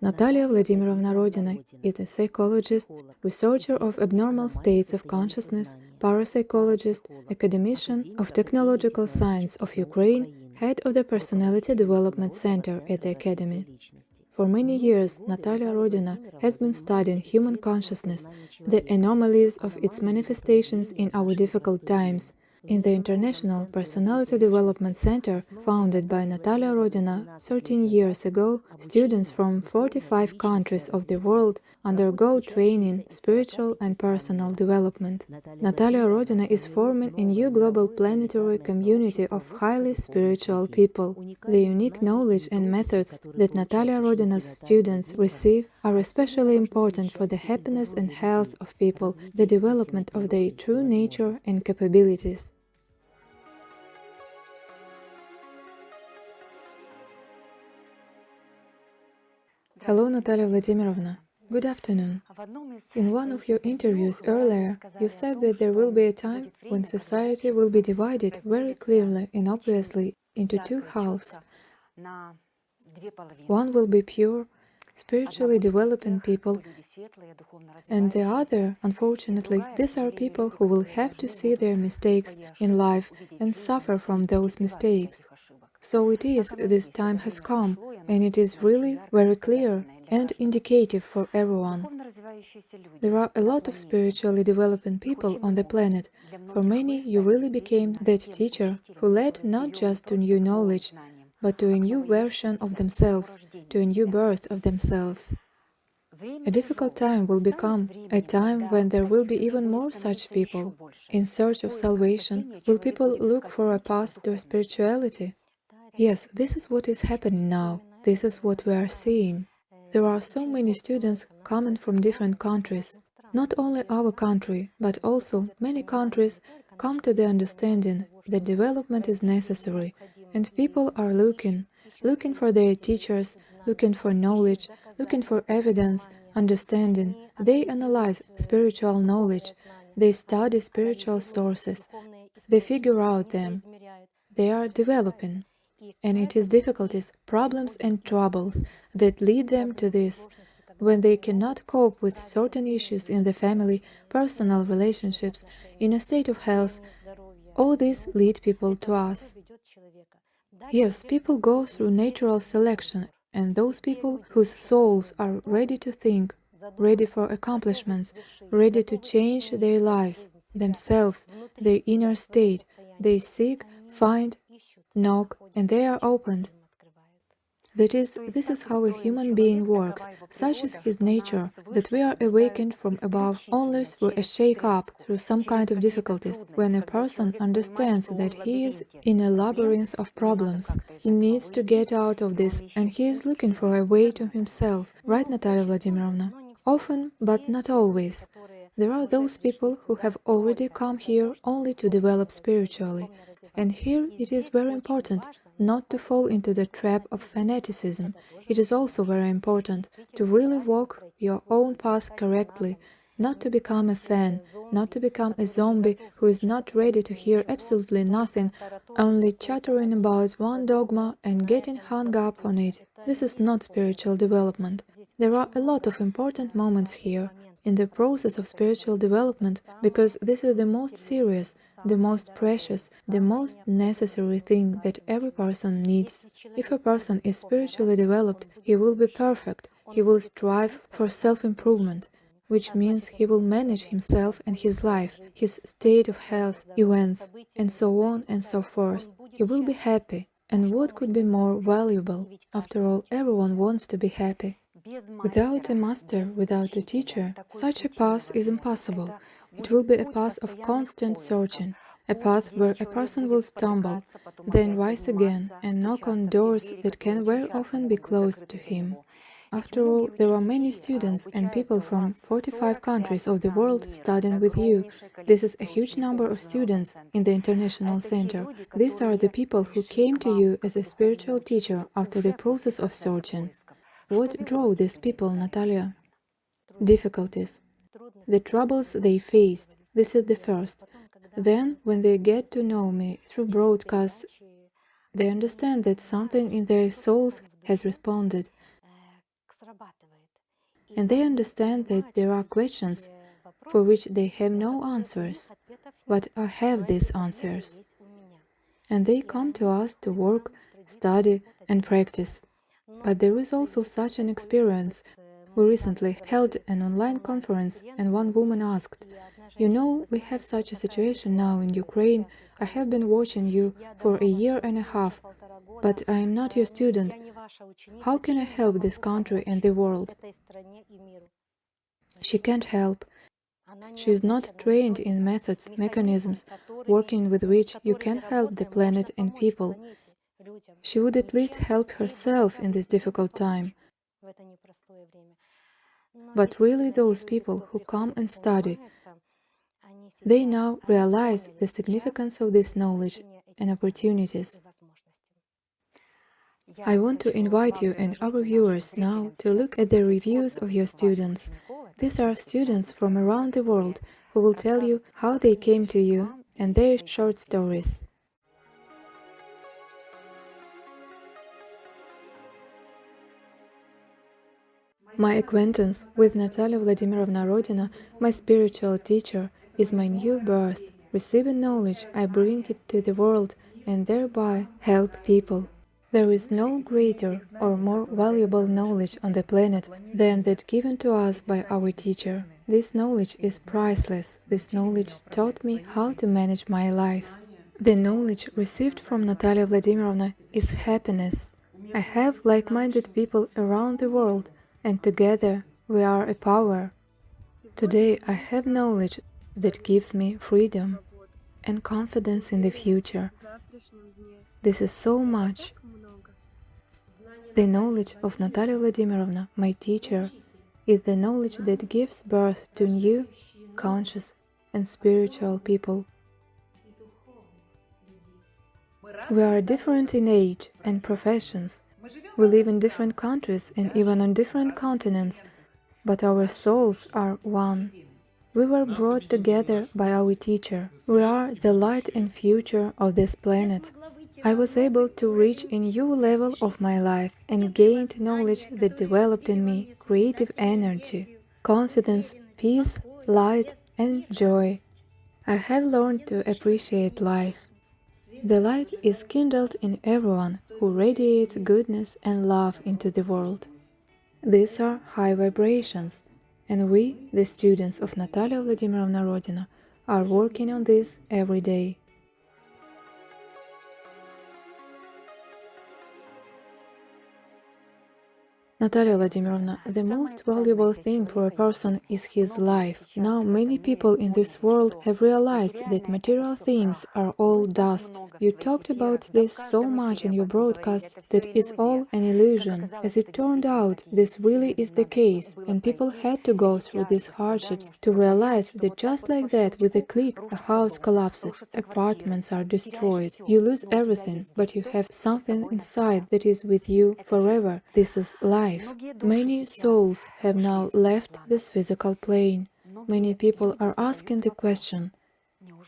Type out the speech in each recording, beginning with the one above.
Natalia Vladimirovna Rodina is a psychologist, researcher of abnormal states of consciousness, parapsychologist, academician of technological science of Ukraine, head of the Personality Development Center at the Academy. For many years, Natalia Rodina has been studying human consciousness, the anomalies of its manifestations in our difficult times. In the International Personality Development Center, founded by Natalia Rodina 13 years ago, students from 45 countries of the world undergo training, spiritual and personal development. Natalia Rodina is forming a new global planetary community of highly spiritual people. The unique knowledge and methods that Natalia Rodina's students receive are especially important for the happiness and health of people, the development of their true nature and capabilities. Hello, Natalia Vladimirovna. Good afternoon. In one of your interviews earlier, you said that there will be a time when society will be divided very clearly and obviously into two halves. One will be pure, spiritually developing people, and the other, unfortunately, these are people who will have to see their mistakes in life and suffer from those mistakes. So it is, this time has come, and it is really very clear and indicative for everyone. There are a lot of spiritually developing people on the planet. For many, you really became that teacher who led not just to new knowledge, but to a new version of themselves, to a new birth of themselves. A difficult time will become a time when there will be even more such people. In search of salvation, will people look for a path to spirituality? Yes, this is what is happening now. This is what we are seeing. There are so many students coming from different countries. Not only our country, but also many countries come to the understanding that development is necessary, and people are looking for their teachers, looking for knowledge, looking for evidence, understanding. They analyze spiritual knowledge, they study spiritual sources, they figure out them. They are developing. And it is difficulties, problems and troubles that lead them to this. When they cannot cope with certain issues in the family, personal relationships, in a state of health, all these lead people to us. Yes, people go through natural selection, and those people whose souls are ready to think, ready for accomplishments, ready to change their lives, themselves, their inner state, they seek, find, knock, and they are opened. That is, this is how a human being works, such is his nature, that we are awakened from above only through a shake-up, through some kind of difficulties, when a person understands that he is in a labyrinth of problems. He needs to get out of this, and he is looking for a way to himself, right, Natalia Vladimirovna? Often, but not always. There are those people who have already come here only to develop spiritually. And here it is very important not to fall into the trap of fanaticism. It is also very important to really walk your own path correctly, not to become a fan, not to become a zombie who is not ready to hear absolutely nothing, only chattering about one dogma and getting hung up on it. This is not spiritual development. There are a lot of important moments here in the process of spiritual development, because this is the most serious, the most precious, the most necessary thing that every person needs. If a person is spiritually developed, he will be perfect, he will strive for self-improvement, which means he will manage himself and his life, his state of health, events, and so on and so forth. He will be happy. And what could be more valuable? After all, everyone wants to be happy. Without a master, without a teacher, such a path is impossible. It will be a path of constant searching, a path where a person will stumble, then rise again and knock on doors that can very often be closed to him. After all, there are many students and people from 45 countries of the world studying with you. This is a huge number of students in the International Center. These are the people who came to you as a spiritual teacher after the process of searching. What drove these people, Natalia? Difficulties. The troubles they faced. This is the first. Then, when they get to know me through broadcasts, they understand that something in their souls has responded. And they understand that there are questions for which they have no answers, but I have these answers. And they come to us to work, study, and practice. But there is also such an experience. We recently held an online conference, and one woman asked, "You know, we have such a situation now in Ukraine. I have been watching you for a year and a half, but I am not your student. How can I help this country and the world?" She can't help. She is not trained in methods, mechanisms, working with which you can help the planet and people. She would at least help herself in this difficult time. But really those people who come and study, they now realize the significance of this knowledge and opportunities. I want to invite you and our viewers now to look at the reviews of your students. These are students from around the world who will tell you how they came to you and their short stories. My acquaintance with Natalia Vladimirovna Rodina, my spiritual teacher, is my new birth. Receiving knowledge, I bring it to the world and thereby help people. There is no greater or more valuable knowledge on the planet than that given to us by our teacher. This knowledge is priceless. This knowledge taught me how to manage my life. The knowledge received from Natalia Vladimirovna is happiness. I have like-minded people around the world, and together we are a power. Today I have knowledge that gives me freedom and confidence in the future. This is so much. The knowledge of Natalia Vladimirovna, my teacher, is the knowledge that gives birth to new, conscious and spiritual people. We are different in age and professions. We live in different countries and even on different continents, but our souls are one. We were brought together by our teacher. We are the light and future of this planet. I was able to reach a new level of my life and gained knowledge that developed in me creative energy, confidence, peace, light, and joy. I have learned to appreciate life. The light is kindled in everyone who radiates goodness and love into the world. These are high vibrations, and we, the students of Natalia Vladimirovna Rodina, are working on this every day. Natalia Vladimirovna, the most valuable thing for a person is his life. Now many people in this world have realized that material things are all dust. You talked about this so much in your broadcast that it's all an illusion. As it turned out, this really is the case, and people had to go through these hardships to realize that just like that, with a click, a house collapses, apartments are destroyed. You lose everything, but you have something inside that is with you forever. This is life. Many souls have now left this physical plane. Many people are asking the question,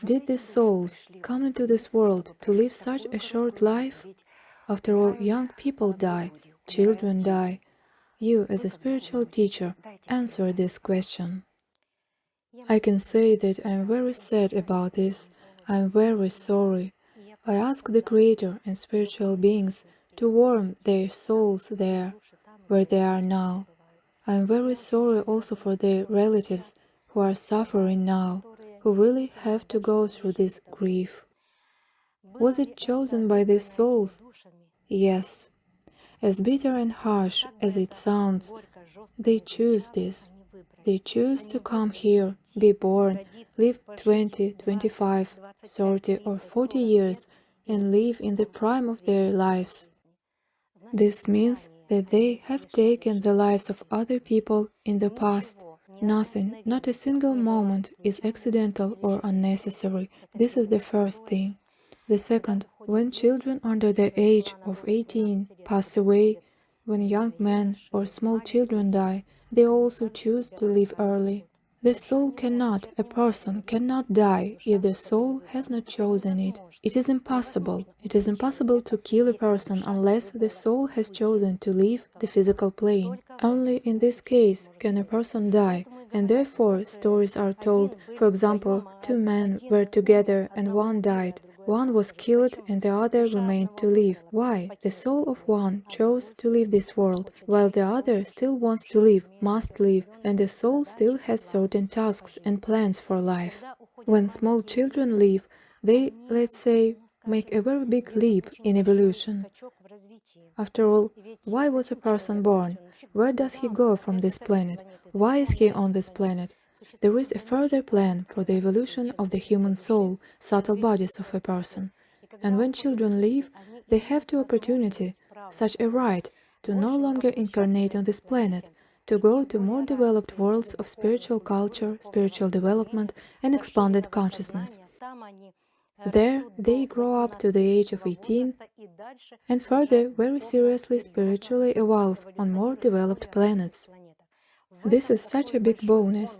did these souls come into this world to live such a short life? After all, young people die, children die. You, as a spiritual teacher, answer this question. I can say that I am very sad about this. I am very sorry. I ask the Creator and spiritual beings to warm their souls there, where they are now. I am very sorry also for their relatives who are suffering now, who really have to go through this grief. Was it chosen by these souls? Yes. As bitter and harsh as it sounds, they choose this. They choose to come here, be born, live 20, 25, 30 or 40 years and live in the prime of their lives. This means that they have taken the lives of other people in the past. Nothing, not a single moment is accidental or unnecessary. This is the first thing. The second, when children under the age of 18 pass away, when young men or small children die, they also choose to leave early. The soul cannot, a person cannot die if the soul has not chosen it. It is impossible. It is impossible to kill a person unless the soul has chosen to leave the physical plane. Only in this case can a person die, and therefore stories are told. For example, two men were together and one died. One was killed and the other remained to live. Why? The soul of one chose to leave this world, while the other still wants to live, must live, and the soul still has certain tasks and plans for life. When small children live, they, let's say, make a very big leap in evolution. After all, why was a person born? Where does he go from this planet? Why is he on this planet? There is a further plan for the evolution of the human soul, subtle bodies of a person. And when children leave, they have the opportunity, such a right, to no longer incarnate on this planet, to go to more developed worlds of spiritual culture, spiritual development, and expanded consciousness. There, they grow up to the age of 18 and further very seriously spiritually evolve on more developed planets. This is such a big bonus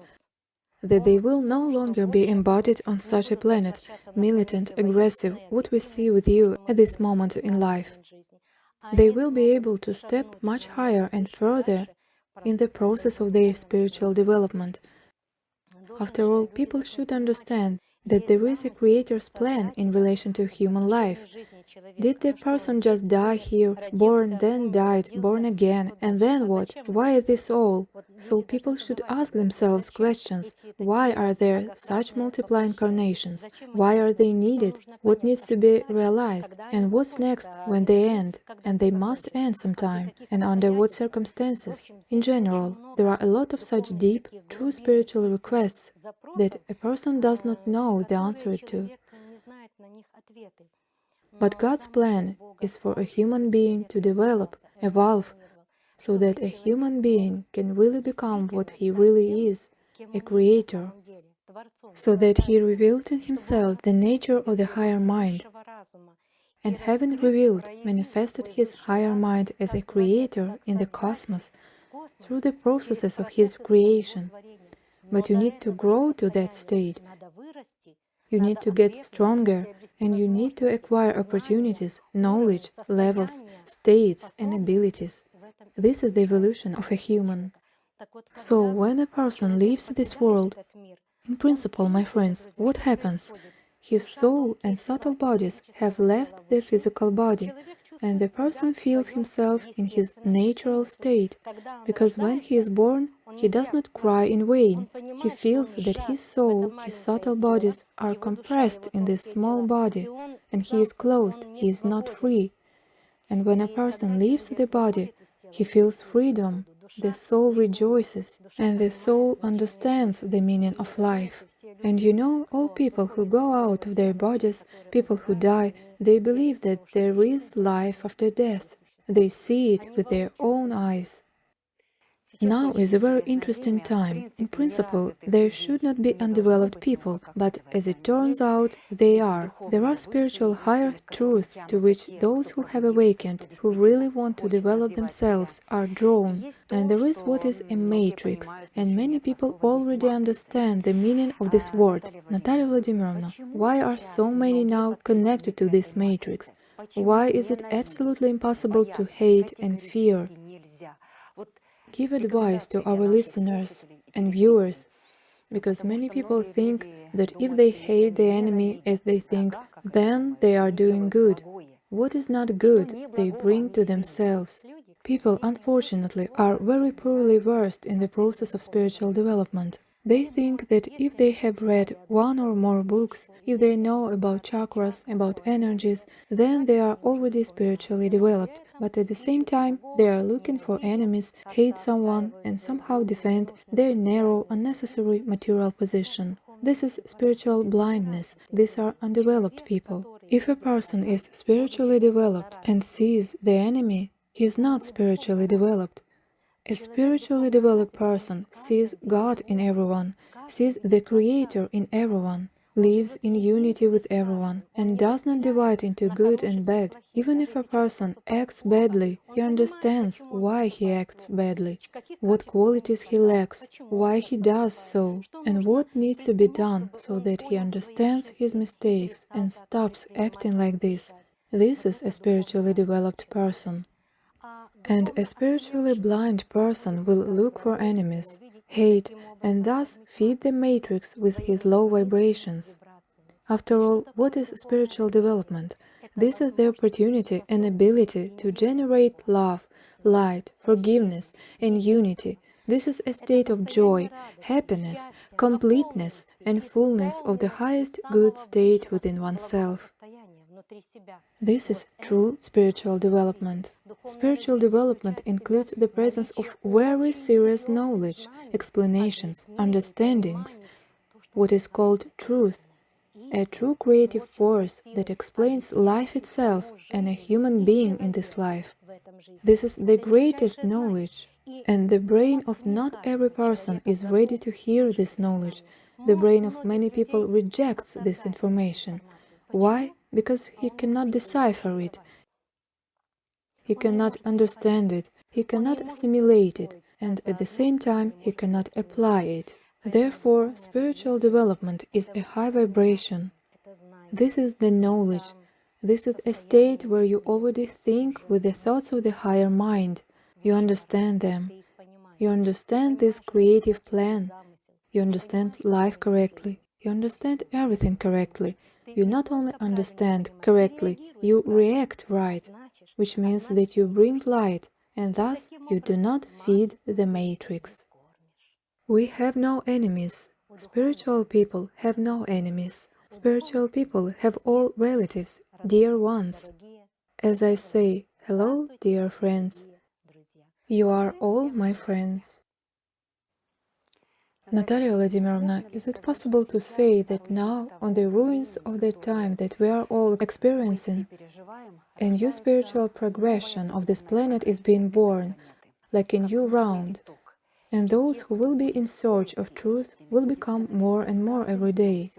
that they will no longer be embodied on such a planet, militant, aggressive, what we see with you at this moment in life. They will be able to step much higher and further in the process of their spiritual development. After all, people should understand that there is a Creator's plan in relation to human life. Did the person just die here, born, then died, born again, and then what? Why this all? So people should ask themselves questions. Why are there such multiple incarnations? Why are they needed? What needs to be realized? And what's next when they end? And they must end sometime. And under what circumstances? In general, there are a lot of such deep, true spiritual requests that a person does not know the answer to. But God's plan is for a human being to develop, evolve, so that a human being can really become what he really is, a creator, so that he revealed in himself the nature of the higher mind, and having revealed, manifested his higher mind as a creator in the cosmos through the processes of his creation. But you need to grow to that state. You need to get stronger, and you need to acquire opportunities, knowledge, levels, states, and abilities. This is the evolution of a human. So, when a person leaves this world, in principle, my friends, what happens? His soul and subtle bodies have left the physical body, and the person feels himself in his natural state, because when he is born, he does not cry in vain. He feels that his soul, his subtle bodies are compressed in this small body, and he is closed, he is not free. And when a person leaves the body, he feels freedom, the soul rejoices, and the soul understands the meaning of life. And you know, all people who go out of their bodies, people who die, they believe that there is life after death. They see it with their own eyes. Now is a very interesting time. In principle, there should not be undeveloped people, but as it turns out, they are. There are spiritual higher truths to which those who have awakened, who really want to develop themselves, are drawn. And there is what is a matrix, and many people already understand the meaning of this word. Natalia Vladimirovna, why are so many now connected to this matrix? Why is it absolutely impossible to hate and fear? Give advice to our listeners and viewers, because many people think that if they hate the enemy as they think, then they are doing good. What is not good, they bring to themselves. People, unfortunately, are very poorly versed in the process of spiritual development. They think that if they have read one or more books, if they know about chakras, about energies, then they are already spiritually developed. But at the same time, they are looking for enemies, hate someone, and somehow defend their narrow, unnecessary material position. This is spiritual blindness. These are undeveloped people. If a person is spiritually developed and sees the enemy, he is not spiritually developed. A spiritually developed person sees God in everyone, sees the Creator in everyone. lives in unity with everyone, and does not divide into good and bad. Even if a person acts badly, he understands why he acts badly, what qualities he lacks, why he does so, and what needs to be done so that he understands his mistakes and stops acting like this. This is a spiritually developed person. And a spiritually blind person will look for enemies, hate, and thus feed the matrix with his low vibrations. After all, what is spiritual development? This is the opportunity and ability to generate love, light, forgiveness, and unity. This is a state of joy, happiness, completeness, and fullness of the highest good state within oneself. This is true spiritual development. Spiritual development includes the presence of very serious knowledge, explanations, understandings, what is called truth, a true creative force that explains life itself and a human being in this life. This is the greatest knowledge, and the brain of not every person is ready to hear this knowledge. The brain of many people rejects this information. Why? Because he cannot decipher it, he cannot understand it, he cannot assimilate it, and at the same time he cannot apply it. Therefore, spiritual development is a high vibration. This is the knowledge. This is a state where you already think with the thoughts of the higher mind. You understand them. You understand this creative plan. You understand life correctly. You understand everything correctly. You not only understand correctly, you react right, which means that you bring light, and thus you do not feed the matrix. We have no enemies. Spiritual people have no enemies. Spiritual people have all relatives, dear ones. As I say, hello, dear friends. You are all my friends. Natalia Vladimirovna, is it possible to say that now, on the ruins of the time that we are all experiencing, a new spiritual progression of this planet is being born, like a new round, and those who will be in search of truth will become more and more every day?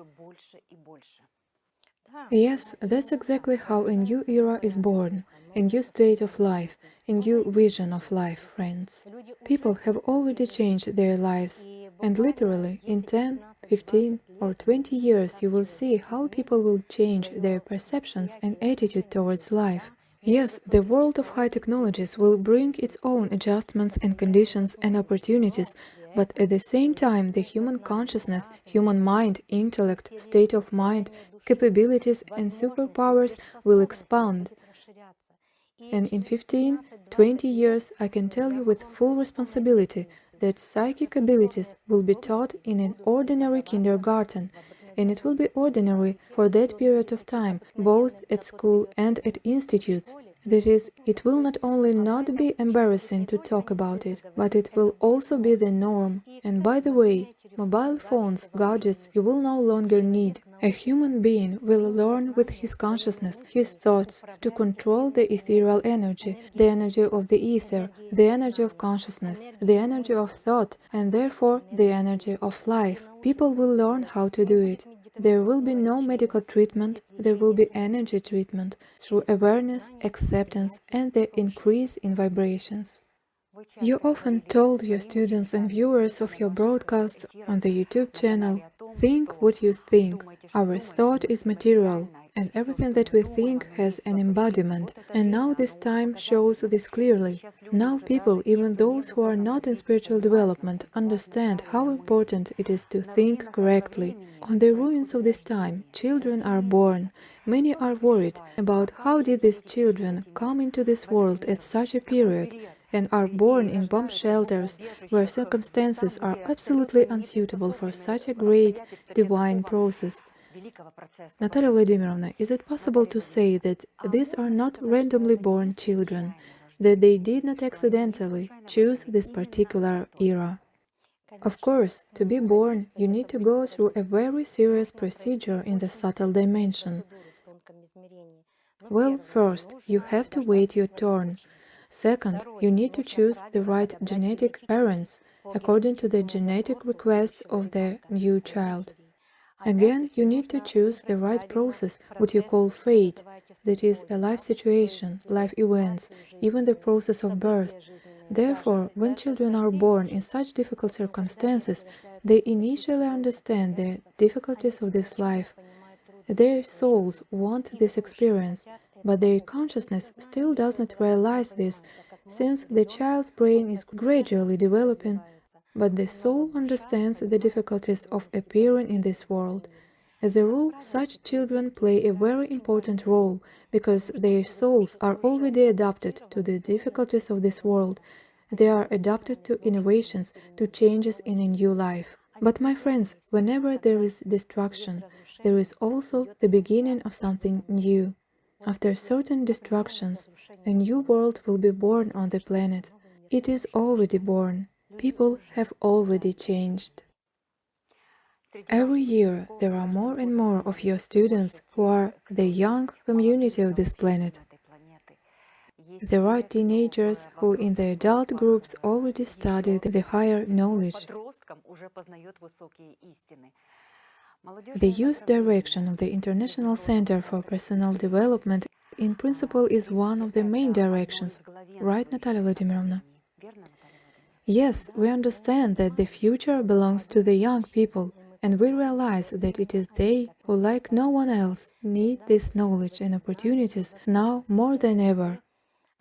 Yes, that's exactly how a new era is born, a new state of life, a new vision of life, friends. People have already changed their lives, and literally in 10, 15, or 20 years you will see how people will change their perceptions and attitude towards life. Yes, the world of high technologies will bring its own adjustments and conditions and opportunities, but at the same time the human consciousness, human mind, intellect, state of mind, capabilities and superpowers will expand. And in 15, 20 years I can tell you with full responsibility that psychic abilities will be taught in an ordinary kindergarten, and it will be ordinary for that period of time, both at school and at institutes. That is, it will not only not be embarrassing to talk about it, but it will also be the norm. And by the way, mobile phones, gadgets you will no longer need. A human being will learn with his consciousness, his thoughts, to control the ethereal energy, the energy of the ether, the energy of consciousness, the energy of thought, and therefore the energy of life. People will learn how to do it. There will be no medical treatment, there will be energy treatment through awareness, acceptance, and the increase in vibrations. You often told your students and viewers of your broadcasts on the YouTube channel, think what you think. Our thought is material, and everything that we think has an embodiment. And now this time shows this clearly. Now people, even those who are not in spiritual development, understand how important it is to think correctly. On the ruins of this time, children are born. Many are worried about how did these children come into this world at such a period, and are born in bomb shelters where circumstances are absolutely unsuitable for such a great divine process. Natalia Vladimirovna, is it possible to say that these are not randomly born children, that they did not accidentally choose this particular era? Of course, to be born, you need to go through a very serious procedure in the subtle dimension. Well, first, you have to wait your turn. Second, you need to choose the right genetic parents according to the genetic requests of the new child. Again, you need to choose the right process, what you call fate, that is, a life situation, life events, even the process of birth. Therefore, when children are born in such difficult circumstances, they initially understand the difficulties of this life. Their souls want this experience, but their consciousness still does not realize this, since the child's brain is gradually developing, but the soul understands the difficulties of appearing in this world. As a rule, such children play a very important role because their souls are already adapted to the difficulties of this world. They are adapted to innovations, to changes in a new life. But my friends, whenever there is destruction, there is also the beginning of something new. After certain destructions, a new world will be born on the planet. It is already born. People have already changed. Every year, there are more and more of your students who are the young community of this planet. There are teenagers who in the adult groups already study the higher knowledge. The youth direction of the International Center for Personal Development in principle is one of the main directions, right, Natalia Vladimirovna? Yes, we understand that the future belongs to the young people, and we realize that it is they who, like no one else, need this knowledge and opportunities now more than ever.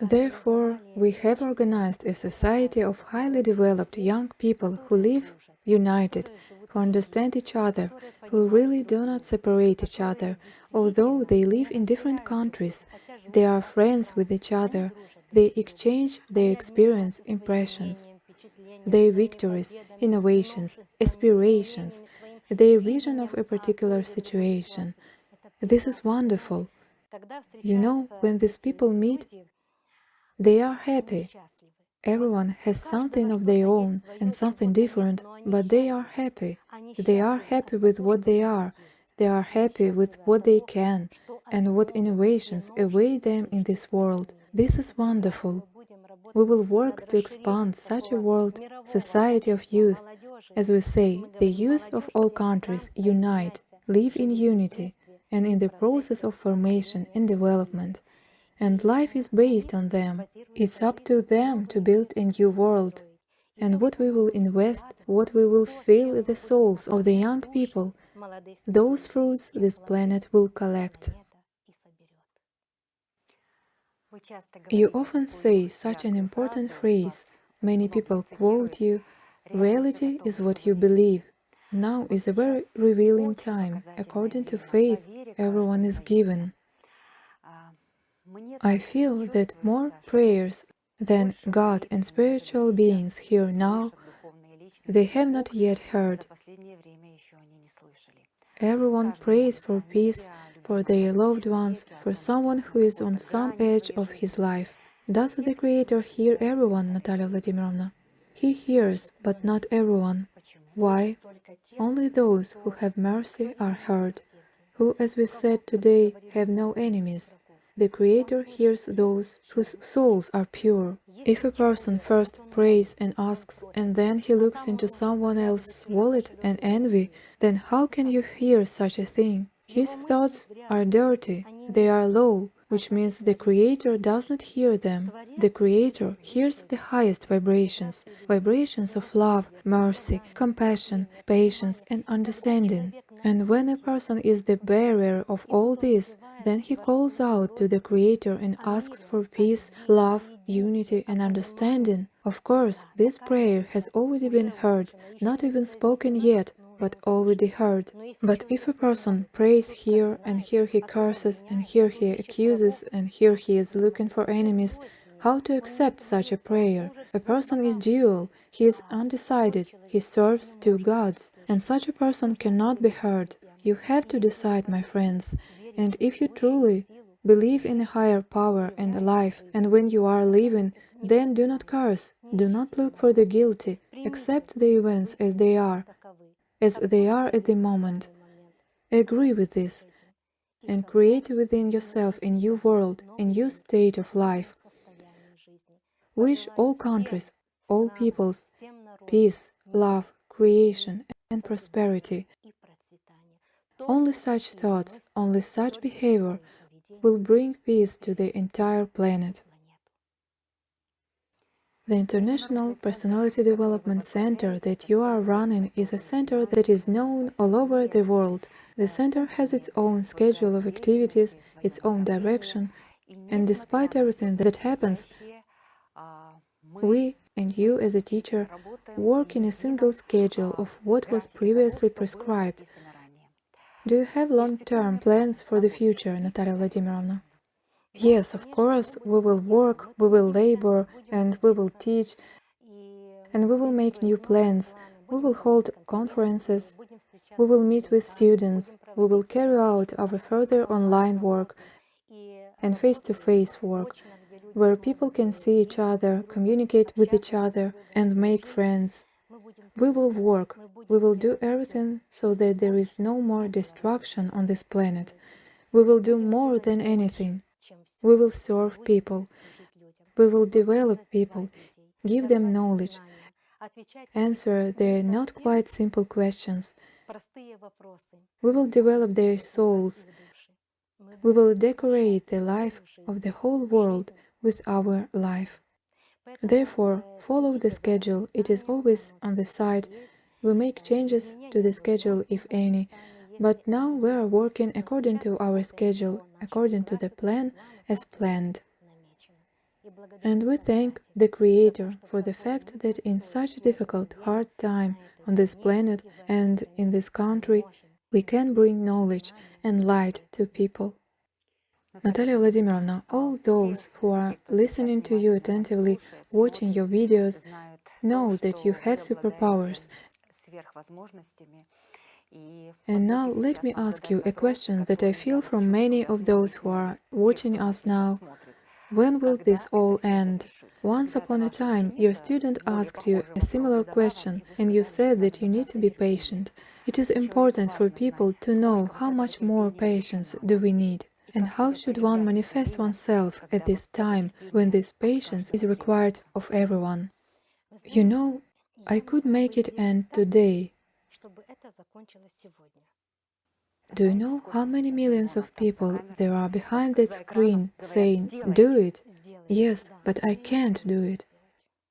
Therefore, we have organized a society of highly developed young people who live united, who understand each other, who really do not separate each other, although they live in different countries. They are friends with each other. They exchange their experience, impressions, their victories, innovations, aspirations, their vision of a particular situation. This is wonderful. You know, when these people meet, they are happy. Everyone has something of their own and something different, but they are happy. They are happy with what they are. They are happy with what they can and what innovations await them in this world. This is wonderful. We will work to expand such a world, society of youth. As we say, the youth of all countries unite, live in unity, and in the process of formation and development. And life is based on them. It's up to them to build a new world. And what we will invest, what we will fill the souls of the young people, those fruits this planet will collect. You often say such an important phrase. Many people quote you, "Reality is what you believe." Now is a very revealing time. According to faith, everyone is given. I feel that more prayers than God and spiritual beings here now, they have not yet heard. Everyone prays for peace, for their loved ones, for someone who is on some edge of his life. Does the Creator hear everyone, Natalia Vladimirovna? He hears, but not everyone. Why? Only those who have mercy are heard, who, as we said today, have no enemies. The Creator hears those whose souls are pure. If a person first prays and asks, and then he looks into someone else's wallet and envy, then how can you hear such a thing? His thoughts are dirty, they are low, which means the Creator does not hear them. The Creator hears the highest vibrations, vibrations of love, mercy, compassion, patience, and understanding. And when a person is the bearer of all this, then he calls out to the Creator and asks for peace, love, unity, and understanding. Of course, this prayer has already been heard, not even spoken yet, but already heard. But if a person prays here, and here he curses, and here he accuses, and here he is looking for enemies, how to accept such a prayer? A person is dual, he is undecided, he serves two gods, and such a person cannot be heard. You have to decide, my friends, and if you truly believe in a higher power and life, and when you are living, then do not curse, do not look for the guilty, accept the events as they are at the moment. Agree with this, and create within yourself a new world, a new state of life. Wish all countries, all peoples, peace, love, creation, and prosperity. Only such thoughts, only such behavior will bring peace to the entire planet. The International Personality Development Center that you are running is a center that is known all over the world. The center has its own schedule of activities, its own direction, and despite everything that happens, we and you as a teacher work in a single schedule of what was previously prescribed. Do you have long-term plans for the future, Natalia Vladimirovna? Yes, of course, we will work, we will labor, and we will teach, and we will make new plans. We will hold conferences, we will meet with students, we will carry out our further online work and face-to-face work, where people can see each other, communicate with each other, and make friends. We will work, we will do everything so that there is no more destruction on this planet. We will do more than anything. We will serve people. We will develop people, give them knowledge, answer their not quite simple questions. We will develop their souls. We will decorate the life of the whole world with our life. Therefore, follow the schedule. It is always on the side. We make changes to the schedule, if any, but now we are working according to our schedule, according to the plan as planned. And we thank the Creator for the fact that in such a difficult, hard time on this planet and in this country, we can bring knowledge and light to people. Natalia Vladimirovna, all those who are listening to you attentively, watching your videos, know that you have superpowers. And now let me ask you a question that I feel from many of those who are watching us now. When will this all end? Once upon a time, your student asked you a similar question, and you said that you need to be patient. It is important for people to know how much more patience do we need, and how should one manifest oneself at this time when this patience is required of everyone. You know, I could make it end today. Do you know how many millions of people there are behind that screen saying, "Do it"? Yes, but I can't do it.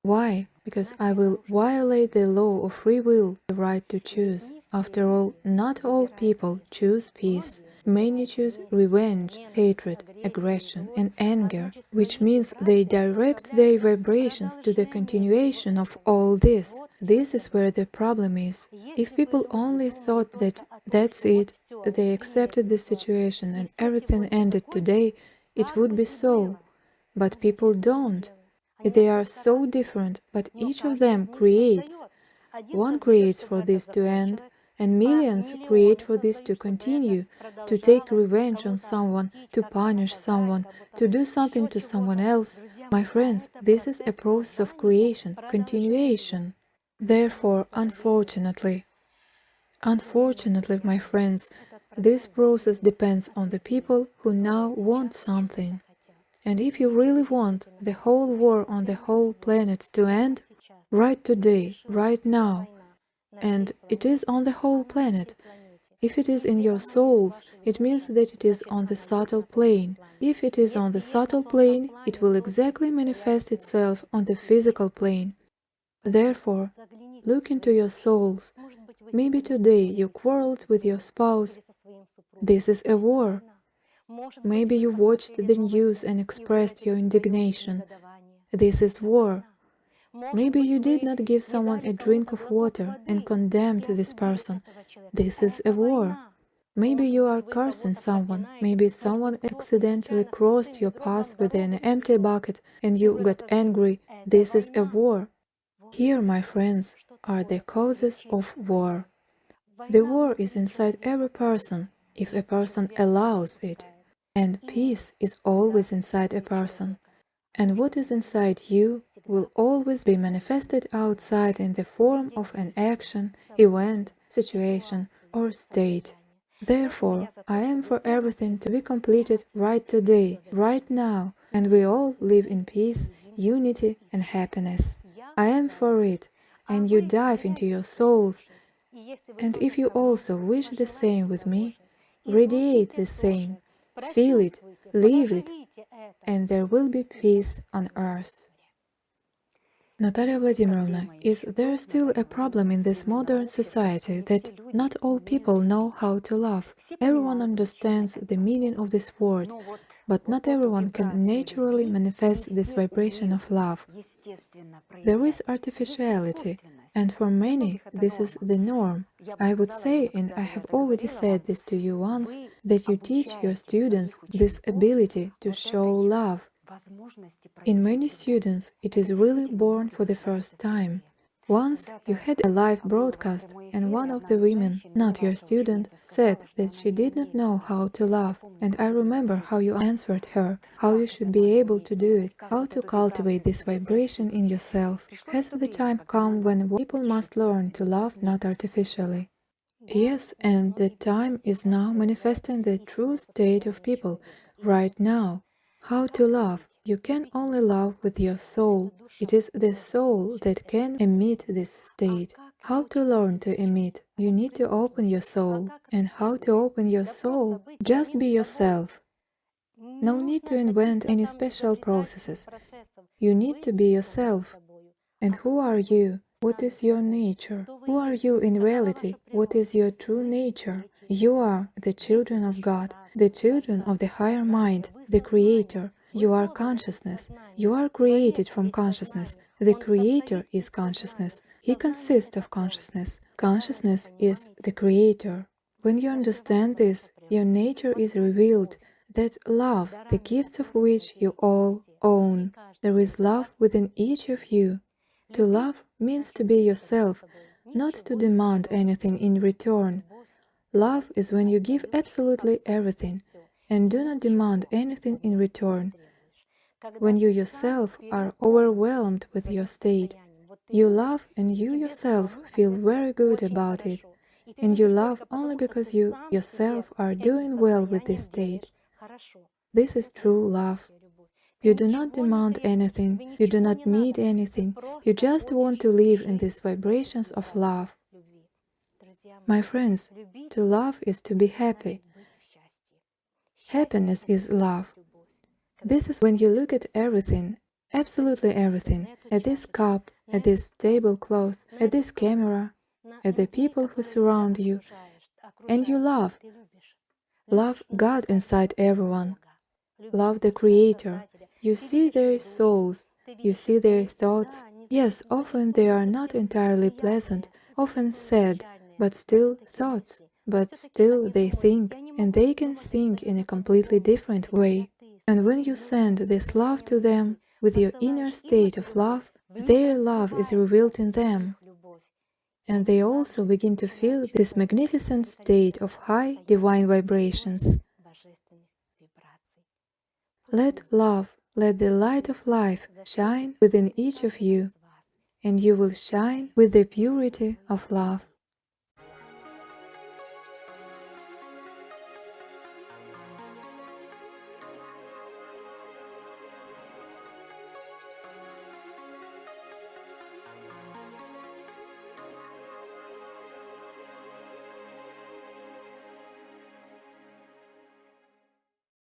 Why? Because I will violate the law of free will, the right to choose. After all, not all people choose peace. Many choose revenge, hatred, aggression, and anger, which means they direct their vibrations to the continuation of all this. This is where the problem is. If people only thought that that's it, they accepted the situation and everything ended today, it would be so. But people don't. They are so different, but each of them creates. One creates for this to end, and millions create for this to continue, to take revenge on someone, to punish someone, to do something to someone else. My friends, this is a process of creation, continuation. Therefore, unfortunately, my friends, this process depends on the people who now want something. And if you really want the whole war on the whole planet to end, right today, right now, and it is on the whole planet. If it is in your souls, it means that it is on the subtle plane. If it is on the subtle plane, it will exactly manifest itself on the physical plane. Therefore, look into your souls. Maybe today you quarreled with your spouse. This is a war. Maybe you watched the news and expressed your indignation. This is war. Maybe you did not give someone a drink of water and condemned this person. This is a war. Maybe you are cursing someone. Maybe someone accidentally crossed your path with an empty bucket and you got angry. This is a war. Here, my friends, are the causes of war. The war is inside every person, if a person allows it. And peace is always inside a person. And what is inside you will always be manifested outside in the form of an action, event, situation, or state. Therefore, I am for everything to be completed right today, right now, and we all live in peace, unity, and happiness. I am for it, and you dive into your souls, And if you also wish the same with me, radiate the same, feel it, live it, and there will be peace on earth. Natalia Vladimirovna, is there still a problem in this modern society that not all people know how to love? Everyone understands the meaning of this word, but not everyone can naturally manifest this vibration of love. There is artificiality, and for many this is the norm. I would say, and I have already said this to you once, that you teach your students this ability to show love. In many students, it is really born for the first time. Once you had a live broadcast, and one of the women, not your student, said that she did not know how to love, and I remember how you answered her, how you should be able to do it, how to cultivate this vibration in yourself. Has the time come when people must learn to love not artificially? Yes, and the time is now manifesting the true state of people, right now. How to love? You can only love with your soul. It is the soul that can emit this state. How to learn to emit? You need to open your soul. And how to open your soul? Just be yourself. No need to invent any special processes. You need to be yourself. And who are you? What is your nature? Who are you in reality? What is your true nature? You are the children of God, the children of the higher mind, the Creator. You are consciousness. You are created from consciousness. The Creator is consciousness. He consists of consciousness. Consciousness is the Creator. When you understand this, your nature is revealed. That love, the gifts of which you all own. There is love within each of you. To love means to be yourself, not to demand anything in return. Love is when you give absolutely everything and do not demand anything in return. When you yourself are overwhelmed with your state, you love and you yourself feel very good about it, and you love only because you yourself are doing well with this state. This is true love. You do not demand anything, you do not need anything, you just want to live in these vibrations of love. My friends, to love is to be happy. Happiness is love. This is when you look at everything, absolutely everything, at this cup, at this tablecloth, at this camera, at the people who surround you, and you love. Love God inside everyone. Love the Creator. You see their souls, you see their thoughts. Yes, often they are not entirely pleasant, often sad, but still thoughts. But still they think, and they can think in a completely different way. And when you send this love to them, with your inner state of love, their love is revealed in them. And they also begin to feel this magnificent state of high divine vibrations. Let love, let the light of life shine within each of you, and you will shine with the purity of love.